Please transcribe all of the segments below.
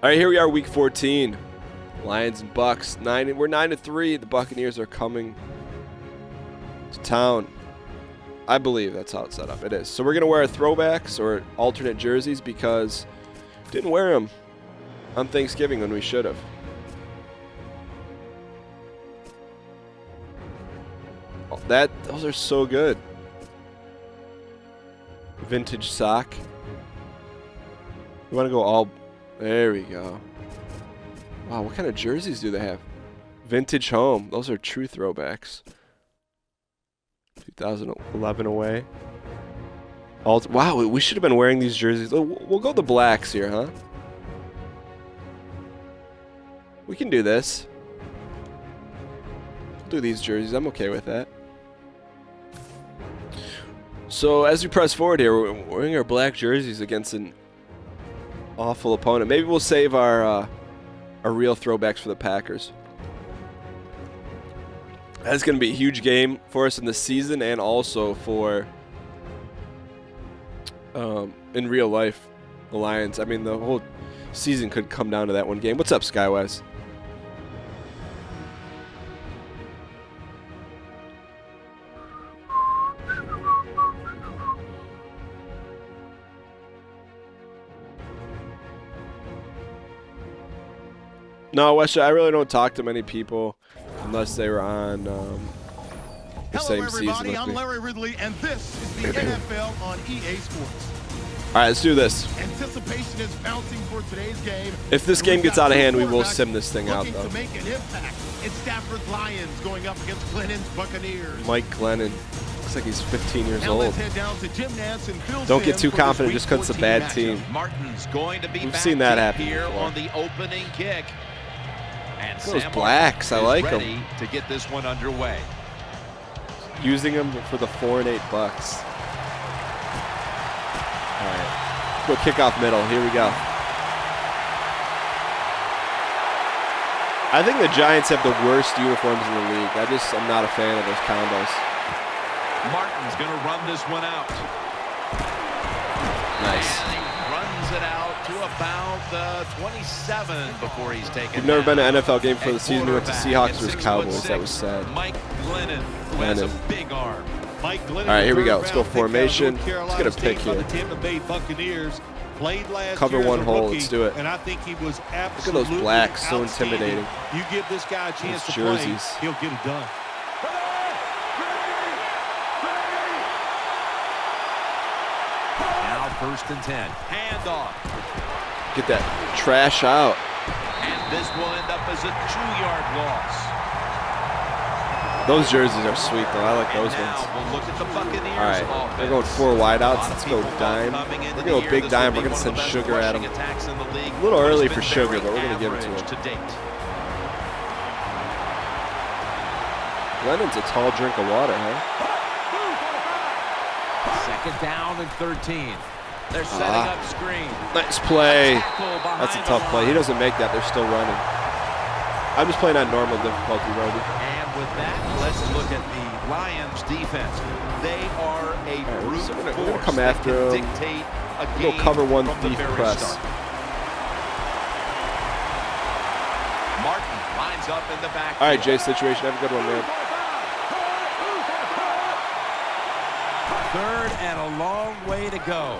All right, here we are, Week 14. Lions and Bucs. We're 9-3. The Buccaneers are coming to town. I believe that's how it's set up. It is. So we're gonna wear throwbacks or alternate jerseys because didn't wear them on Thanksgiving when we should have. Oh, those are so good. Vintage sock. You want to go all? There we go. Wow, what kind of jerseys do they have? Vintage home. Those are true throwbacks. 2011 away. Wow, we should have been wearing these jerseys. We'll go the blacks here, huh? We can do this. We'll do these jerseys. I'm okay with that. So as we press forward here, we're wearing our black jerseys against an awful opponent. Maybe we'll save our real throwbacks for the Packers. That's going to be a huge game for us in the season and also for in real life, the Lions. I mean, the whole season could come down to that one game. What's up, Skywise? No, Wesha, I really don't talk to many people unless they were on the same season with me. I'm Larry Ridley, and this is the NFL on EA Sports. All right, let's do this. Anticipation is mounting for today's game. If this game gets out of hand, we will sim this thing out, though. To make an impact. It's Stafford's Lions going up against Glennon's Buccaneers. Mike Glennon. Looks like he's 15 years old. Let's head down to Jim Nance and Phil Don't get too Simms confident just because it's a bad team. Martin's going to be We've seen that happen here before. on the opening kick. And Those blacks, I like them. To get this one underway. Using them for the 4 and 8 Bucs. All right, let's go kick off middle. Here we go. I think the Giants have the worst uniforms in the league. I'm not a fan of those combos. Martin's going to run this one out. Nice. And he runs it out to about 27 before he's taken. We've never been to an NFL game for the season. We went to Seahawks versus Cowboys. That was sad. Mike Glennon, who has a big arm. Mike Glennon, all right, here we go. Let's go formation. Let's get a pick here. Cover one hole. Let's do it. And I think he was look at those blacks, so intimidating. You give this guy a chance to jerseys. play, he'll get it done. Now 1st and 10. Handoff. Get that trash out. And this will end up as a 2-yard loss. Those jerseys are sweet, though. I like those ones. We'll look at the Buccaneers. All right, they're going 4 wideouts. Let's go dime. We're going to go big dime. We're going to send Sugar at him. A little early for Sugar, but we're going to give it to him. Lennon's a tall drink of water, huh? 2nd down and 13. They're setting up screen. Nice play. That's a tough play. He doesn't make that. They're still running. I'm just playing on normal difficulty, Roby. And with that, let's look at the Lions defense. They are a brute so we're force gonna come after that him. can dictate a We'll game cover one from the deep very press. start. Martin lines up in the back. All right, Jay, situation. Have a good one, man. 3rd and a long way to go.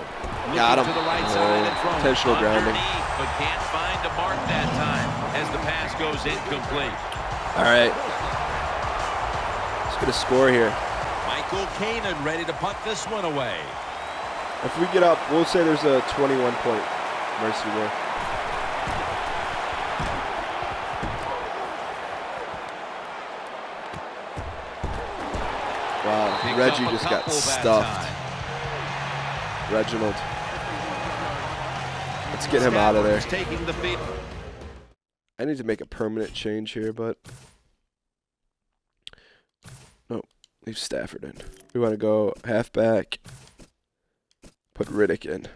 Got him. To the right side and thrown Intentional grounding. But can't find a mark that time as the pass goes incomplete. All right. Let's get a score here. Michael Kanan ready to punt this one away. If we get up, we'll say there's a 21-point mercy rule. Wow, Reggie just got stuffed. Reginald. Let's get him out of there. I need to make a permanent change here, but no, leave Stafford in. We want to go halfback. Put Riddick in.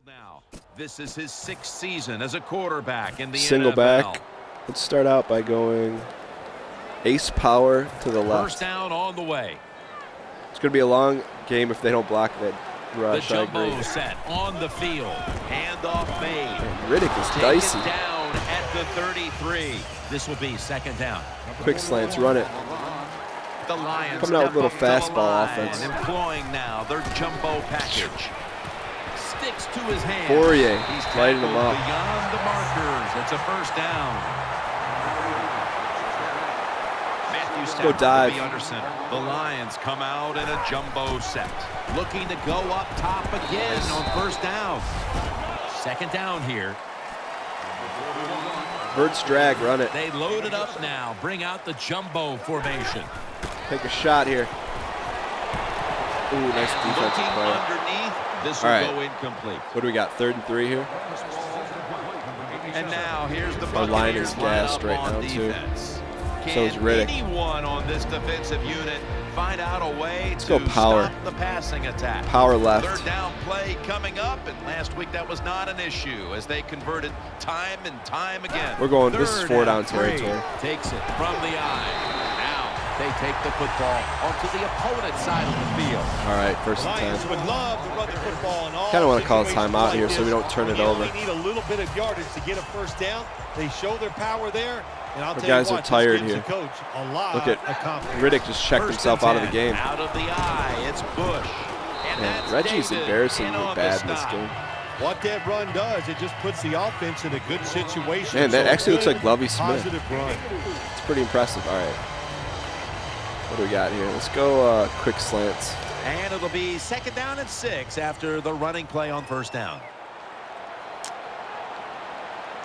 Now, this is his 6th season as a quarterback in the Single NFL. back. Let's start out by going ace power to the left. 1st down on the way. It's going to be a long game if they don't block that rush. The I agree. jumbo set on the field. Handoff made. Man, Riddick is Taken dicey. down at the 33. This will be second down. Quick slants, run it. The Lions Coming out with a little step up to the fastball line, offense. employing now their jumbo package. Sticks to his hand. Fourier, He's lighting him tackled up. beyond the markers. It's a first down. Matthew Go Stafford dive. will be under center. The Lions come out in a jumbo set. Looking to go up top again on first down. Second down here. Verts drag, run it. They load it up now. Bring out the jumbo formation. Take a shot here. Ooh, nice defensive Looking play. underneath. This will All right. go incomplete. What do we got? 3rd and 3 here. And now here's the Our line is Buccaneers line gassed up right on now, too. defense. So is Can Riddick. anyone on this defensive unit find out a way Let's to go power. stop the passing attack? Power left. Third down play coming up, and last week that was not an issue as they converted time and time again. We're going, this is Third 4 down and 3. territory. Takes it from the eye. Now they take the football onto the opponent's side of the field. All right, 1st and 10. Lions would love to run the football in all Kind of want to call a situations timeout like here so we this. don't turn When it you over. only need a little bit of yardage to get a first down. They show their power there, and I'll The tell guys you are what, tired this gives here. the coach a lot Look at of confidence. Riddick just checked First himself and out of the 10. game. Out of the eye, it's Bush. And Man, that's Reggie's David embarrassingly in on the bad in this stop. game. What that run does, it just puts the offense in a good situation. Man, that So actually looks good, like Lovie Smith. Positive run. It's pretty impressive. All right. What do we got here? Let's go quick slants. And it'll be second down and 6 after the running play on first down.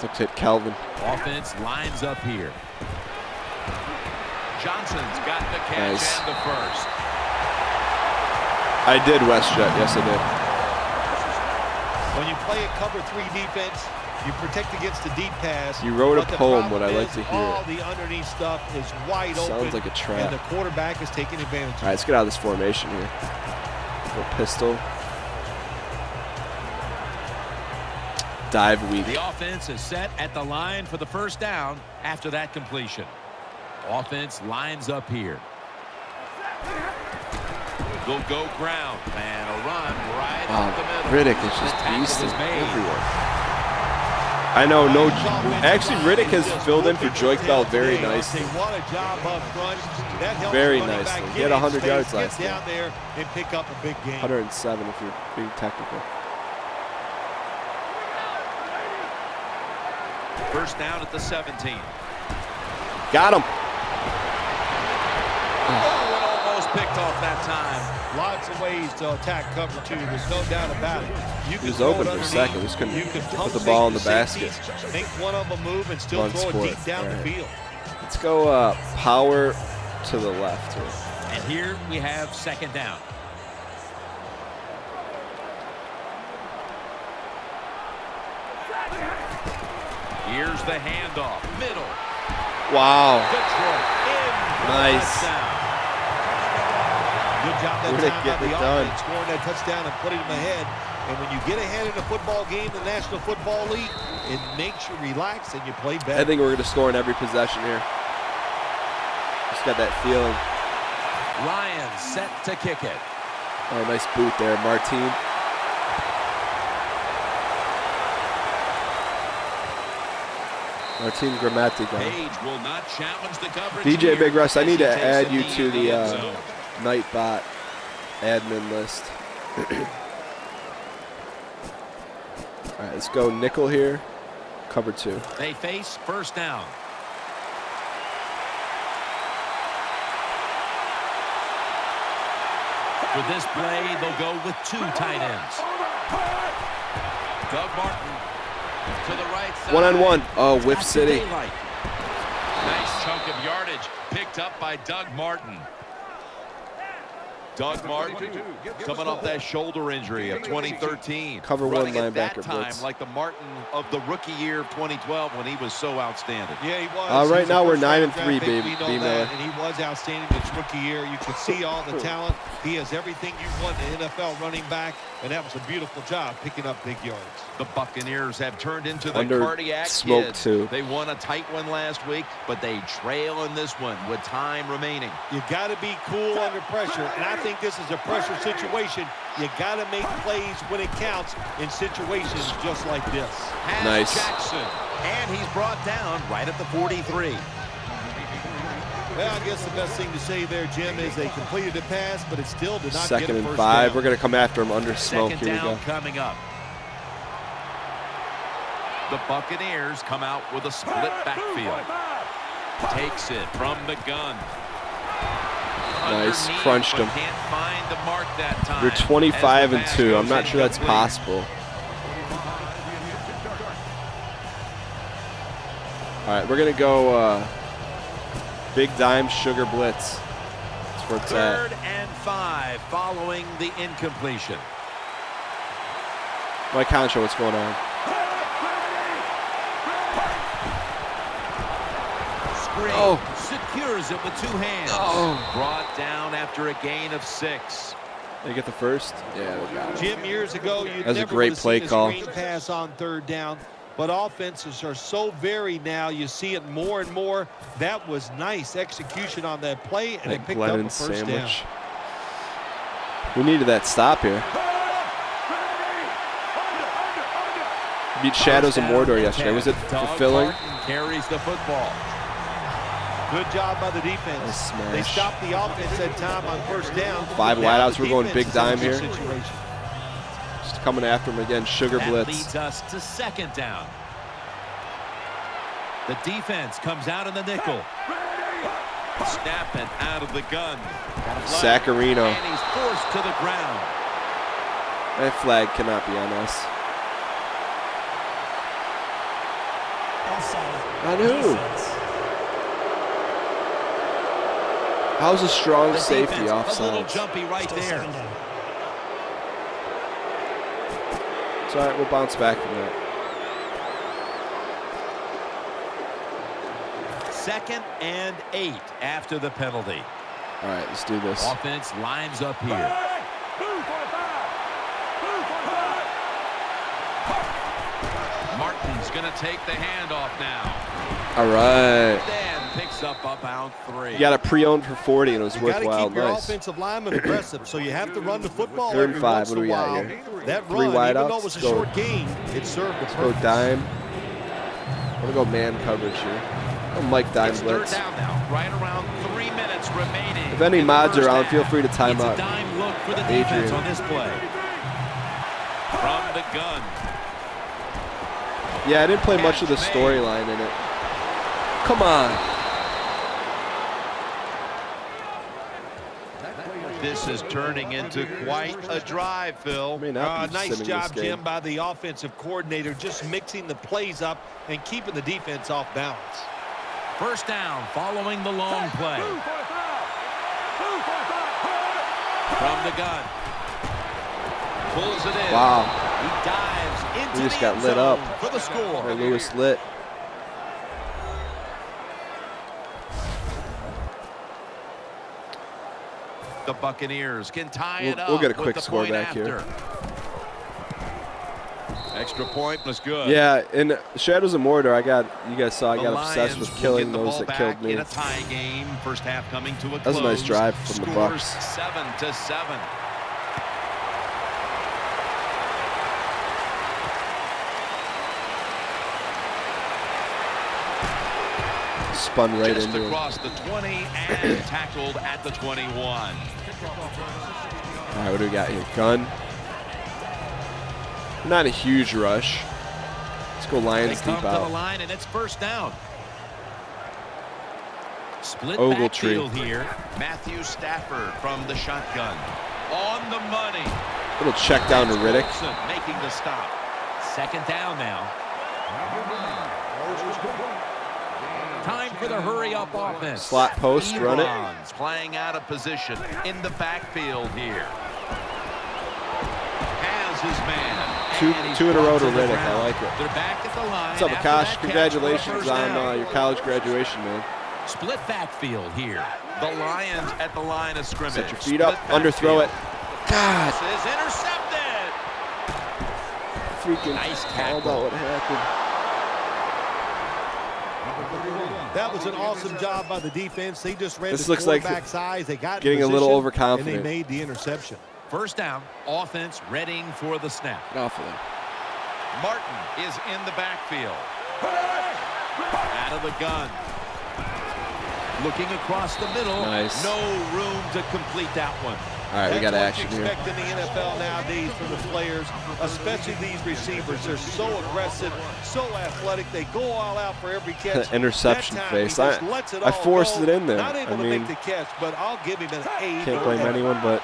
Let's hit Calvin. Offense lines up here. Johnson's got the catch Nice. and the first. I did WestJet. Yes, I did. When you play a cover 3 defense, you protect against the deep pass. You wrote a but the poem, problem what I like is to hear all it. the underneath stuff is wide Sounds open. like a trap. And the quarterback is taking advantage of All right, let's get out of this formation here. Little pistol. Dive weak. The offense is set at the line for the first down after that completion. Offense lines up here. They'll go ground and a run right up the middle. Riddick is just The tackle beasting is made. everywhere. I know, no. Actually, Riddick has filled in for Joyke Bell very nicely. What a job up front. That helps Very the running nicely. back He had get in 100 space, yards get last down there and pick up a big game. 107 if you're being technical. First down at the 17. Got him. Oh, and almost picked off that time. Lots of ways to attack cover 2. There's no doubt about it. You He was can throw open it for a underneath. second. Just couldn't You can put pump the ball in fake the basket. safeties, make one of them move and still Run throw score. it deep down All the right. field. Let's go power to the left here. And here we have second down. Here's the handoff. Middle. Wow. Detroit in. Nice. Touchdown. Good job that Riddick time by getting the it done. offense, scoring that touchdown and putting them ahead. And when you get ahead in a football game, the National Football League, it makes you relax and you play better. I think we're going to score in every possession here. Just got that feeling. Lions set to kick it. Oh, nice boot there, Martine. Martine Grammatica. Page will not challenge the coverage. DJ here Big Russ, I as need he to takes add a you knee to in the end zone. Nightbot admin list. All right, let's go nickel here. Cover 2. They face first down. For this play, they'll go with 2 tight ends. Doug Martin to the right side. One-on-one. Oh, Whiff Got the City. daylight. Nice chunk of yardage picked up by Doug Martin. Doug Martin coming off that shoulder injury of 2013. Cover 1 Running at linebacker that time blitz. like the Martin of the rookie year of 2012 when he was so outstanding. Yeah, he was. Right He's a now we're first-round 9-3, draft pick. baby. We know B. Miller. that, and he was outstanding his rookie year. You can see all the talent. He has everything you want in an NFL running back, and that was a beautiful job picking up big yards. The Buccaneers have turned into the Under cardiac smoke, kids. too. They won a tight one last week, but they trail in this one with time remaining. You got to be cool under pressure, and I think this is a pressure situation. You got to make plays when it counts in situations just like this. Nice. Jackson, and he's brought down right at the 43. Well, I guess the best thing to say there, Jim, is they completed the pass, but it still did not Second get a and first 5. down. We're going to come after him under smoke. Second Here we down go. coming up. The Buccaneers come out with a split backfield. Takes it from the gun. Nice. Underneath, Crunched but him. Can't find the mark that time. You're 25 as the and pass 2. goes I'm not sure that's incomplete. possible. All right, we're going to go big dime sugar blitz. That's where it's at. 3rd and 5 following the incompletion. Mike Concho, what's going on? Green secures it with 2 hands. Oh. Brought down after a gain of 6. They get the first? Yeah, they got it. Jim, years ago, you That's a never great would have play seen call. a screen pass on 3rd down, but offenses are so varied now. You see it more and more. That was nice execution on that play, and it picked up a Glennon's first down. sandwich. We needed that stop here. Beat Shadows of Mordor yesterday. Was it Doug fulfilling? Martin carries the football. Good job by the defense. Nice smash. They stopped the offense at time on first down. 5 Now wideouts. the We're going defense big is in a dime good here. situation. Just coming after him again. Sugar That blitz. leads us to 2nd down. The defense comes out in the nickel. Snapping out of the gun. Sacarino. And he's forced to the ground. That flag cannot be on us. On who? How's a strong The safety defense, offside? a little jumpy right there. It's all right. We'll bounce back from that. 2nd and 8 after the penalty. All right, let's do this. Offense lines up here. Martin's going to take the handoff now. All right. Dan picks up about 3. You got a pre-owned for 40, and it was You got to worthwhile. keep your Nice. offensive lineman aggressive, so you have to run the football 3rd every and 5. once What do in we a got while. here? That 3 run, even wideouts. though it was a Let's go. short gain, it served a Let's go purpose. dime. I'm going to go man coverage here. Oh, Mike dime It's 3rd blitz. down now, right around 3 minutes remaining. If any in the mods first around, half. feel free to time It's up. a dime look for the defense Adrian. on this play. From the gun. Yeah, I didn't play much of the storyline in it. Come on. This is turning into quite a drive, Phil. May not be Nice sitting job, this game. Jim, by the offensive coordinator, just mixing the plays up and keeping the defense off balance. 1st down following the long play. From the gun. Pulls it in. Wow. He dives into We just the got end lit zone up. for the score. Hey, Lewis lit. The Buccaneers can tie it up. We'll get a with quick the score point back after. here. Extra point was good. Yeah, in Shadows of Mordor, you guys saw I The got obsessed Lions with will killing get the those ball that back killed me. in a tie game. First half coming to a That was a close. nice drive from the Scores Bucs. 7-7. Spun right Just into him. across the 20 and tackled at the 21. All right, what do we got here? Gun. Not a huge rush. Let's go They Lions come deep to the out. line, and it's 1st down. Split Ogletree. backfield here. Matthew Stafford from the shotgun. On the money. Little check down to Riddick. Wilson making the stop. 2nd down now. Time for the hurry-up offense. Slot post, run it. Ebron's playing out of position in the backfield here. Has his man. Two in a row to brought the Riddick. I ground. like it. They're back at the line. What's up, after that Akash? catch for a Congratulations first on down. your college graduation, man. Split backfield here. The Lions at the line of scrimmage. Set your feet up, Split underthrow it. backfield. God, This is intercepted. freaking Nice called tackle. out what happened. That was an awesome job by the defense. They just read This the looks like quarterback's eyes. They got getting a little overconfident. and they made the interception. First down, offense readying for the snap. Get off of there. Martin is in the backfield. Out of the gun. Looking across the middle. Nice. No room to complete that one. All right, we got action here. here. That's what you expect in the NFL nowadays from the players, especially these receivers. They're so aggressive, so athletic. They go all out for every catch. Interception face. I forced it in there. Not able to make the catch, but I'll give him an A. Can't blame anyone, but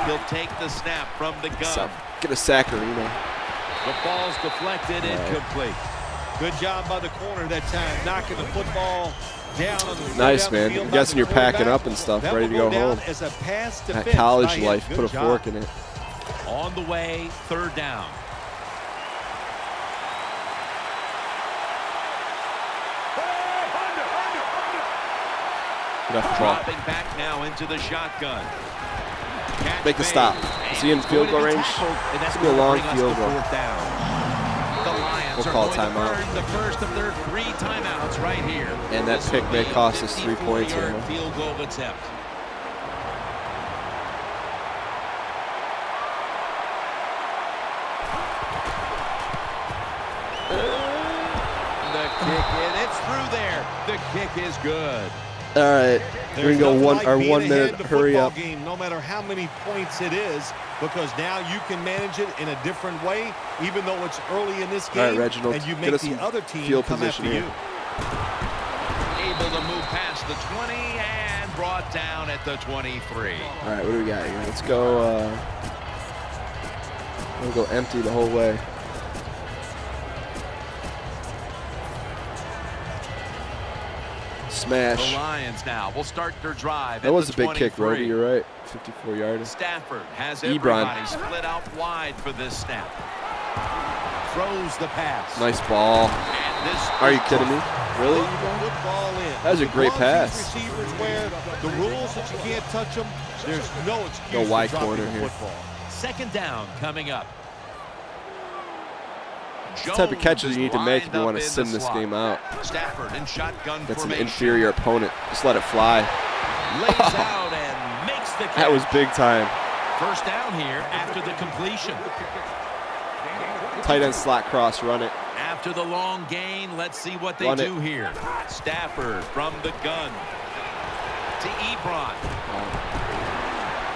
he'll take the snap from the gun. Get a sack, Arena. The ball's deflected, incomplete. Good job by the corner that time, knocking the football down on the nice, man. I'm guessing you're packing up and stuff, ready to go home. As a pass to that college life, put a fork in it. On the way, third down. Dropping back now into the shotgun. Make the stop. Is he in field goal range? It's going to be a long field goal. We'll call timeout. The first of their 3 timeouts right here. And that pick may cost us 3 points here. Field goal attempt. The kick, and it's through there. The kick is good. All right, we're gonna go 1 minute. Hurry up. Game, no matter how many points it is, because now you can manage it in a different way, even though it's early in this game. All right, Reginald, and you make the other team field come position after here. You. Able to move past the 20 and brought down at the 23. All right, what do we got here? Let's go. We'll go empty the whole way. Smash. The Lions now will start their drive. That was a big kick, Roby. You're right. 54-yarder. Stafford has everybody split out wide for this snap. Throws the pass. Nice ball. Are you kidding me? Really? That was a great pass. Receivers where the rules that you can't touch them, there's no excuse. Go wide corner here. Second down coming up. The type of catches you need to make if you want to sim this game out. Stafford in shotgun That's an formation. inferior opponent. Just let it fly. Lays out and makes the catch. That was big time. First down here after the completion. Tight end slot cross, run it. After the long gain, let's see what they do here. Stafford from the gun to Ebron.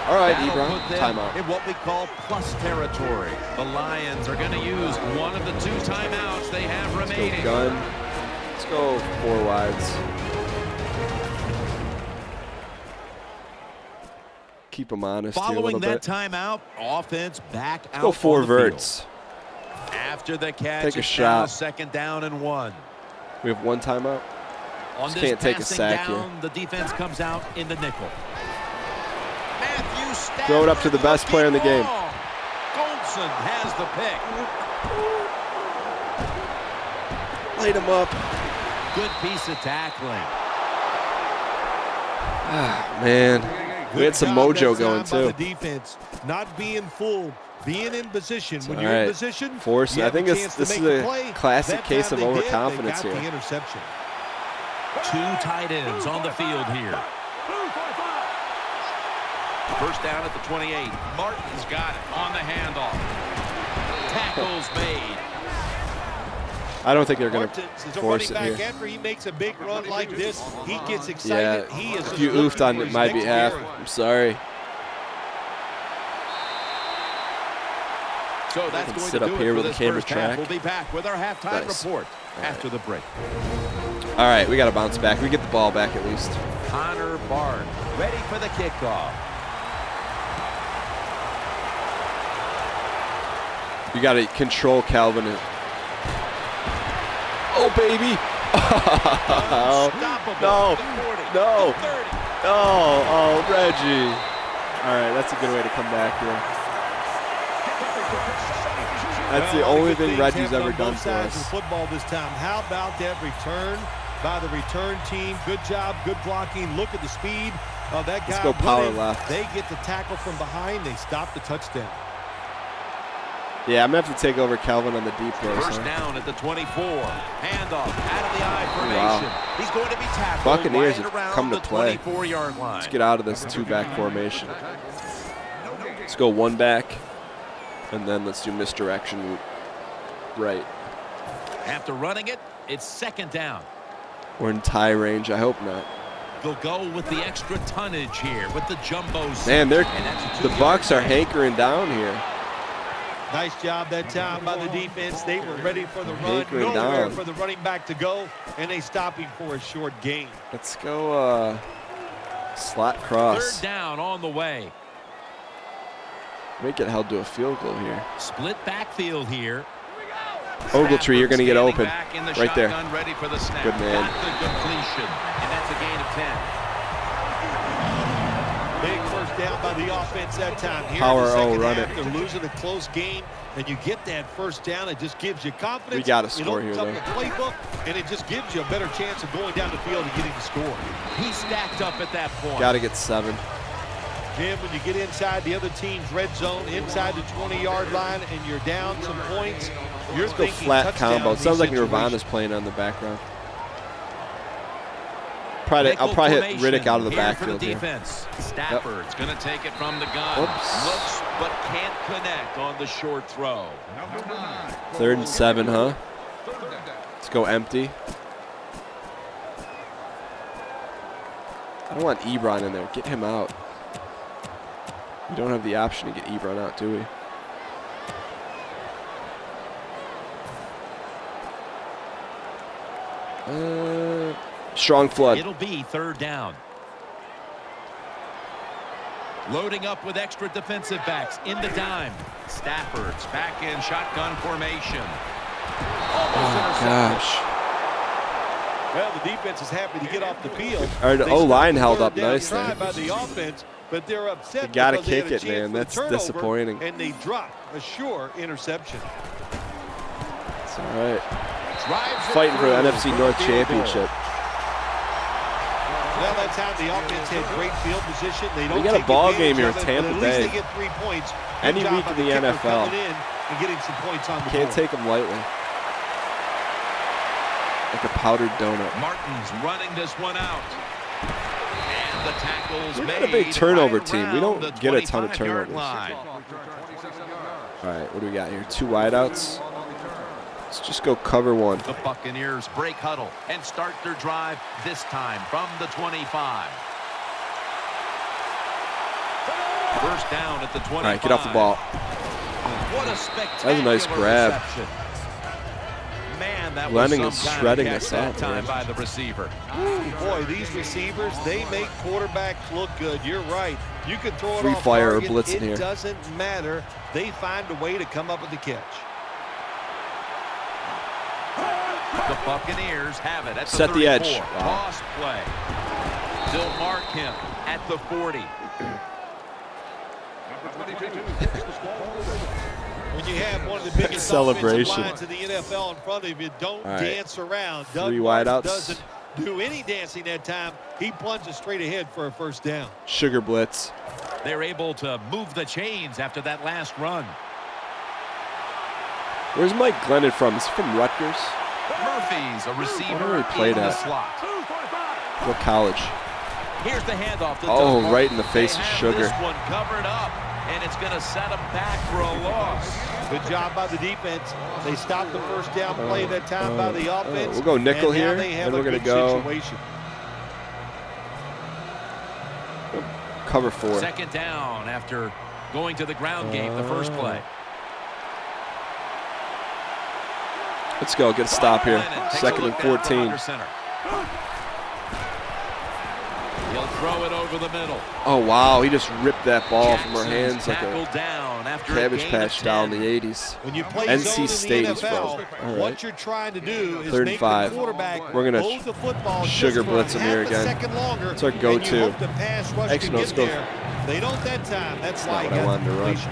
All right, That'll Ebron, put them timeout. in what we call plus territory. The Lions are going to use one of the 2 timeouts they have remaining. Let's go gun. Let's go 4 wides. Keep them honest here a Following little that bit. timeout, offense back out. Go 4 on the field. verts. After the catch, Take a it's shot. now second down and 1. We have 1 timeout. On Just this can't take a passing sack down, here. the defense comes out in the nickel. Matthew Stafford, Throw it up to the best player in the game. Goldson has the pick. Light him up. Good piece of tackling. Ah, man. We had some mojo going too. The defense not being full, being in position. When you're right. in position, Force. you I have think a this chance to is make the a play. classic That case of time they did, overconfidence they got here. the interception. 2 tight ends on the field here. First down at the 28. Martin's got it on the handoff. Tackles made. I don't think they're going to Martins is a force running it back. here. After he makes a big run like this, he gets Yeah, excited. He is if you oofed on my behalf, I'm sorry. So that's can going sit to up do here it for with the this camera first half. track. We'll be back with our halftime Nice. report All after right. the break. All right, we got to bounce back. We get the ball back at least. Connor Bard ready for the kickoff. You got to control Calvin. Oh, baby. No. No. No. Oh, Reggie. All right, that's a good way to come back here. That's the only thing Reggie's ever done for us. Football this time. How about that return by the return team? Good job, good blocking. Look at the speed of that guy. Let's go power running. left. They get the tackle from behind. They stop the touchdown. Yeah, I'm going to have to take over Calvin on the deep throws. First down at the 24. Handoff out of the I formation. Wow. He's going to be tackled Buccaneers right have around come to the play. 24-yard line. Let's get out of this two-back formation. Let's go one back, and then let's do misdirection right. After running it, it's second down. We're in tie range. I hope not. They'll go with the extra tonnage here with the jumbo set. Man, they're And that's a the 2-yard Bucs are gain. hankering down here. Nice job that time by the defense. They were ready for the run, Hankering nowhere down. for the running back to go, and they stop him for a short gain. Let's go slot cross. Third down on the way. May get held to a field goal here. Split backfield here. Ogletree, you're going to get Standing open. back in the Right there. shotgun, ready for the snap. Good man. Got the completion, and that's a gain of 10. Big first down by the offense that time. Here Power in the second run half, it. they're losing a close game, and you get that first down. It just gives you confidence. We got to score it here, opens though. up the playbook, and it just gives you a better chance of going down the field and getting the score. He stacked up at that point. Got to get 7. Jim, when you get inside the other team's red zone, inside the 20-yard line, and you're down some points, you're Let's go thinking flat touchdown combo. in It sounds like these Nirvana's situations. playing on the background. I'll Nickel probably hit formation Riddick out of the here for backfield the here. defense. Stafford's going to take it from the gun. Oops. Looks but can't connect on the short throw. 3rd and 7, huh? Let's go empty. I don't want Ebron in there. Get him out. We don't have the option to get Ebron out, do we? Strong flood. It'll be 3rd down. Loading up with extra defensive backs in the dime. Stafford's back in shotgun formation. Oh, gosh. Well, the defense is happy to get off the field. Our They O-line stopped the held third up down nice try there. by the offense, but they're upset. You gotta because they had kick a it, chance man. for the That's turnover, disappointing. And they dropped a sure interception. It's all right. Drives it Fighting for the through NFC for North the field goal. Championship. Well, that time the offense had great field position. They don't We got a take ball advantage game here of with it, but Tampa at least Bay. they get 3 points. Good Any job week by in the kicker NFL. coming in and getting some points on the Can't board. take them lightly. Like a powdered donut. Martin's running this one out. And the tackle's We're made not a big turnover right team. We around don't the get a ton of 25-yard turnovers. line. All right, what do we got here? 2 wideouts. Let's just go cover 1. The Buccaneers break huddle and start their drive, this time from the 25. First down at the 25. All right, get off the ball. What a spectacular That was a nice grab. reception. Man, that Lennon was is some kind shredding of catch us that up, time man. by the receiver. Boy, these receivers, they make quarterbacks look good. You're right. You can throw it Free off fire or target. blitz in It here. doesn't matter. They find a way to come up with the catch. The Buccaneers have it at the Set the 34. edge. Wow. Toss play. They'll mark him at the 40. When you have one of the biggest Celebration. offensive lines in the NFL in front of you, don't All right. dance around. 3 Doug Martin wideouts. doesn't do any dancing that time. He plunges straight ahead for a first down. Sugar blitz. They're able to move the chains after that last run. Where's Mike Glennon from? Is he from Rutgers? Murphy's a receiver Where did he play in the at? slot. What college? Here's the handoff to Oh, Doug. right in the face They of have Sugar. This one covered up, and it's going to set them back for a loss. Good job by the defense. They stopped the first down play that time by the offense. We'll go nickel and now here, they have and a we're gonna good go situation. cover 4. Second down after going to the ground game the first play. Let's go. Get a stop here. Lennon takes a 2nd and look down from 14. under center. He'll throw it over the middle. Oh, wow. He just ripped that ball from our Jackson's hands like a tackled down after cabbage a gain patch of down 10. in the 80s. When you play NC zone in State the is NFL, from. All right. what you're trying to do is 3rd and make 5. the quarterback We're gonna hold the football sugar just for blitz him here half a again. second longer, It's our and go-to. you hope the pass rush Actually, can no, get let's go. there. They don't that time. That's why not he what I got wanted the to run. completion.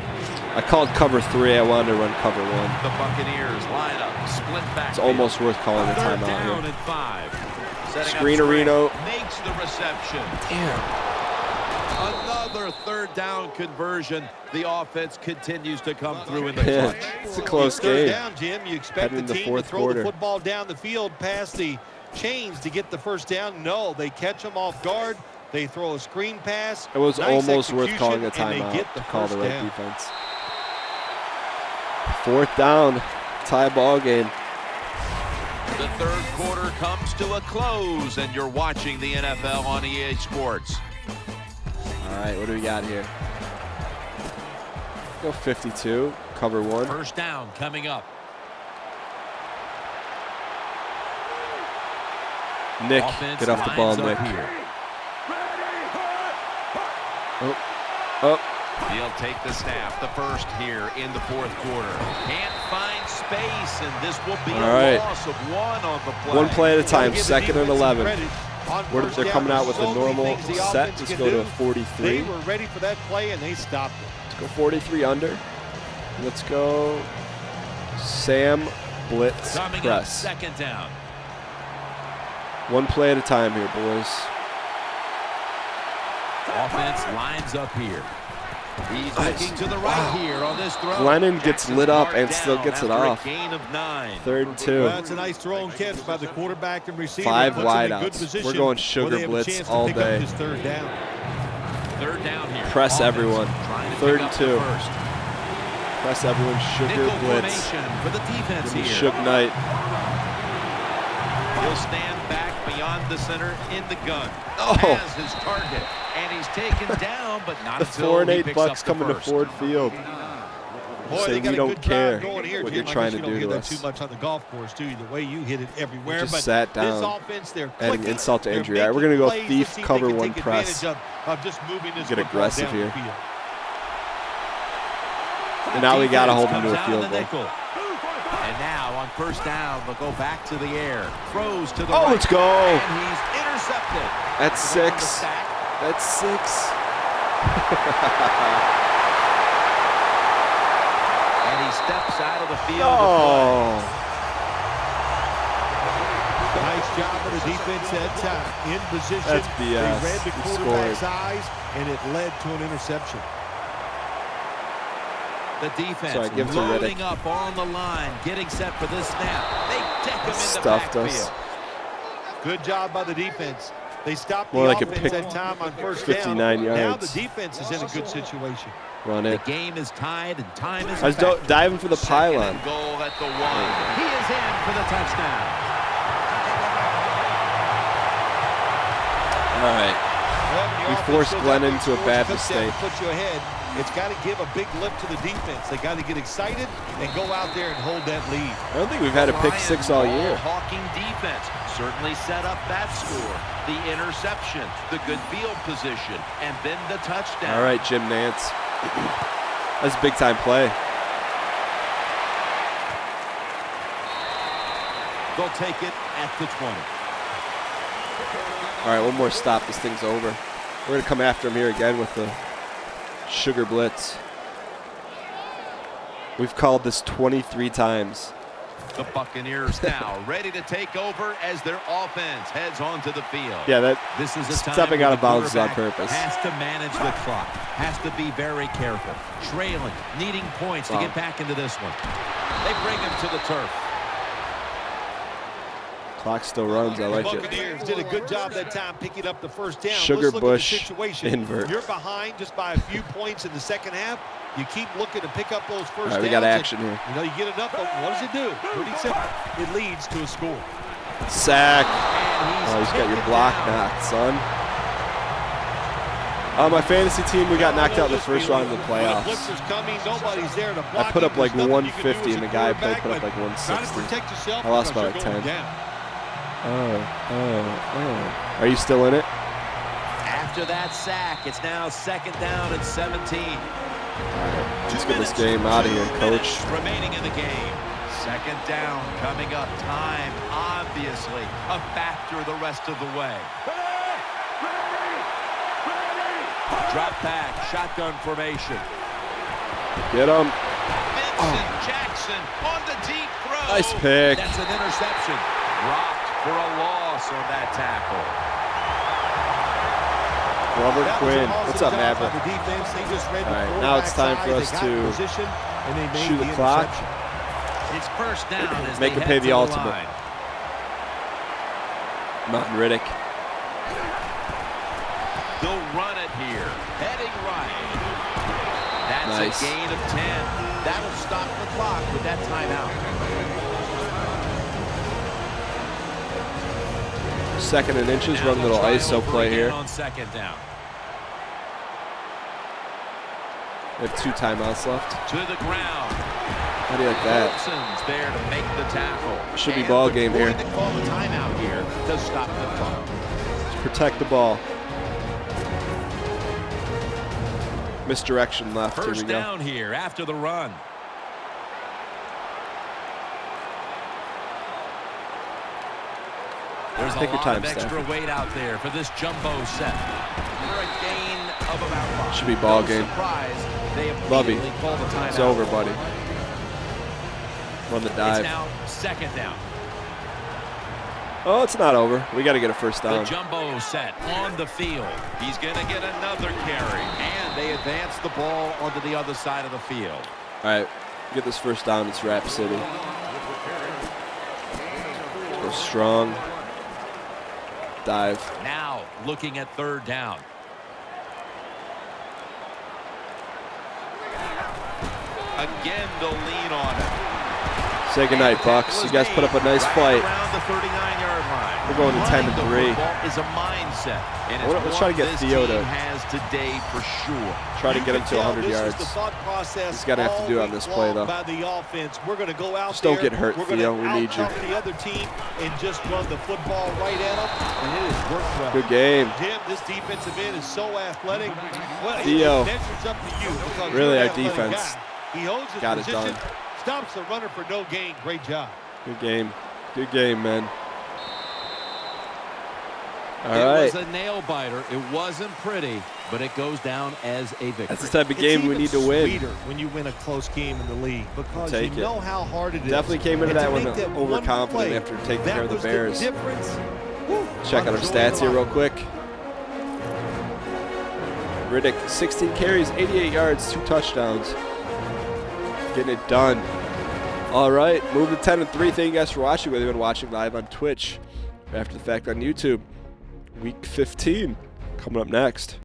I called cover 3. I wanted to run cover 1. The Buccaneers line up, split back. It's almost worth calling a Third timeout down here. and 5. Setting up Screen straight, Reno. makes the reception. Damn. Another Another third down conversion. The offense continues to come through in the clutch. It's a close Third game. down, Jim. You expect Heading the into team to fourth throw quarter. the football down the field past the chains to get the first down. No, they catch them off guard. They throw a screen pass. It was Nice almost worth calling a execution, and timeout they get to the call the first right down. defense. Fourth down, tie ball game. The third quarter comes to a close, and you're watching the NFL on EA Sports. All right, what do we got here? Go 52, cover one. First down coming up. Nick, Offense get off the ball, lines up Nick. here. Oh, He'll take the snap, the first here in the fourth quarter. Can't find space, and this will be All a right. loss of one on the play. one play at a Gotta time, give the second and defense some 11. credit. On They're first down, coming out with a so many normal things the set. offense Let's can go to do. 43. They were ready for that play, and they stopped it. Let's go 43 under. Let's go Sam Blitz Coming up, press. second down. One play at a time here, boys. Offense lines up here. He's looking to the right here on this throw. Glennon gets Jackson's lit up marked and still down gets it after a off. gain of 9. Third and 2. Well, that's a nice throw and catch by the quarterback and receiver. 5 Puts them in good wideouts. position We're going where sugar they have a blitz chance to all pick up day. this third down. Third down here. Press Offense everyone. trying to Third pick and up 2. the first. Press everyone, sugar Nickel blitz. formation for the defense Give me here. Suge Knight. He'll stand back beyond the center in the gun. Oh. Has his target, and he's taken down, but not The until 4 and he 8 picks up Bucks the coming to first. Ford Field. Boy, Say they got we a don't good care drive going here, what Jim. you're I trying guess to you don't do hear to that us. too much on the golf course, do you? The way you hit it everywhere. Just but sat this down. offense, they're Adding clicking, insult to they're injury. All right, we're going to go making thief, plays to see if cover they can one take press. advantage of just moving this Get football aggressive down here. the field. And now we got to hold Defense them to a comes out field in the goal. nickel. And now on first down, they'll go back to the air. Throws to the Oh, right. let's go. And he's intercepted. That's On the 6. sack. That's 6. And he steps out of the field. Oh. Nice job of the defense that time. In position. That's BS. They read the We quarterback's scored. eyes, and it led to an interception. The defense Sorry, give it to loading Riddick. up on the line, getting set for this snap. They deck him in the Stuffed backfield. us. Good job by the defense. They stopped More the like a offense pick- that time on first 59 down. Now yards. the defense is in a good situation. Run The it. game is tied and time is I was diving for the Second pylon. and goal at the 1. He is in for the touchdown. All right. We forced Glenn into a bad mistake. Put you ahead. It's got to give a big lift to the defense. They got to get excited and go out there and hold that lead. I don't think we've had a pick 6 all year. Hawking defense certainly set up that score. The interception, the good field position, and then the touchdown. All right, Jim Nance. That's a big-time play. They'll take it at the 20. All right, one more stop. This thing's over. We're going to come after him here again with the sugar blitz. We've called this 23 times. The Buccaneers now ready to take over as their offense heads onto the field. Yeah, This is a time stepping where out the of bounds is on quarterback purpose. Has to manage the clock. Has to be very careful. Trailing, needing points to Wow. get back into this one. They bring him to the turf. Clock still runs. I The like it. Buccaneers did a good job that time picking up the first down. Sugar Let's look at the Bush situation. invert. You're behind just by a few points in the second half. You keep looking to pick up those first All right, downs. we got and, action here. You know, you get enough, but what does it do? Pretty simple. It leads to a score. Sack. And Oh, he's got your taken block down. knocked, son. My fantasy team, we got knocked out in the first round of the When a playoffs. blitzer's coming, nobody's there to block I put him. up like There's nothing you can do 150, as and a the guy I played quarterback, put up but like try to 160. protect yourself I lost by because like you're 10. going down. Are you still in it? After that sack, it's now second down and 17. Let's get this game out of here, 2 coach. minutes remaining in the game. Second down coming up. Time, obviously, a factor the rest of the way. Drop back, shotgun formation. Get him. Vincent Jackson on the deep throw. Nice pick. That's an interception. Dropped for a loss on that tackle. Glover That was Quinn. an awesome What's up, job Maverick? by the defense. They just read the All right, now it's time for quarterback's us eye. They got in to position, and they made shoot the clock. interception. It's first down as Make they him pay head the to ultimate. line. Martin Riddick. They'll run it here. Heading right. That's Nice. a gain of 10. That'll stop the clock with that timeout. Second and inches. Now Run a little they'll try ISO over play again here. on second down. We have 2 timeouts left. To the ground. How do you like that? Wilson's there to make the tackle. Should be And ball they're game here. going to call a timeout here to stop the clock. Let's protect the ball. Misdirection left. Here we First go. down here after the run. There's a Take your lot time, of extra Stafford. weight out there for this jumbo set. For a gain of about 5. Should be ball No game. surprise, they Lovey. immediately call the timeout. It's over, buddy. Run the It's dive. now second down. Oh, it's not over. We got to get a first The down. jumbo set on the field. He's going to get another carry. And they advance the ball onto the other side of the field. All right, get this first down. It's Rap City. Go strong. Dive. Now looking at third down. Again, they'll lean on it. Say goodnight, Bucks. You guys put up a nice fight. Around the 39-yard line. We're going to 10 and 3. Football is a mindset, and it's Let's try to get what Theo this to team has today for sure. try to get him to 100 yards. He's got to have to do on this play, though. By the offense. We're going to go out Just don't there, get hurt, we're gonna Theo. We need you. out-cover the other team and just run the football right at them, and it has worked well. Good game. Jim, this defensive end is so athletic. Well, Theo. it's up to you because Really, you're our an athletic defense guy. He holds his got it position, done. stops the runner for no gain. Great job. Good game. Good game, man. All It right. was a nail biter. It wasn't pretty, but it goes down as a victory. That's the type of game we need to win. Sweeter when you win a close game in the league because Take you it. know how hard it is. Definitely came into And to that one make that one overconfident play, after taking that care of the was Bears. difference. Woo, Check out our stats here real quick. Riddick, 16 carries, 88 yards, 2 touchdowns. Getting it done. All right, move to 10 and 3. Thank you guys for watching. Whether you've been watching live on Twitch or after the fact on YouTube. Week 15 coming up next.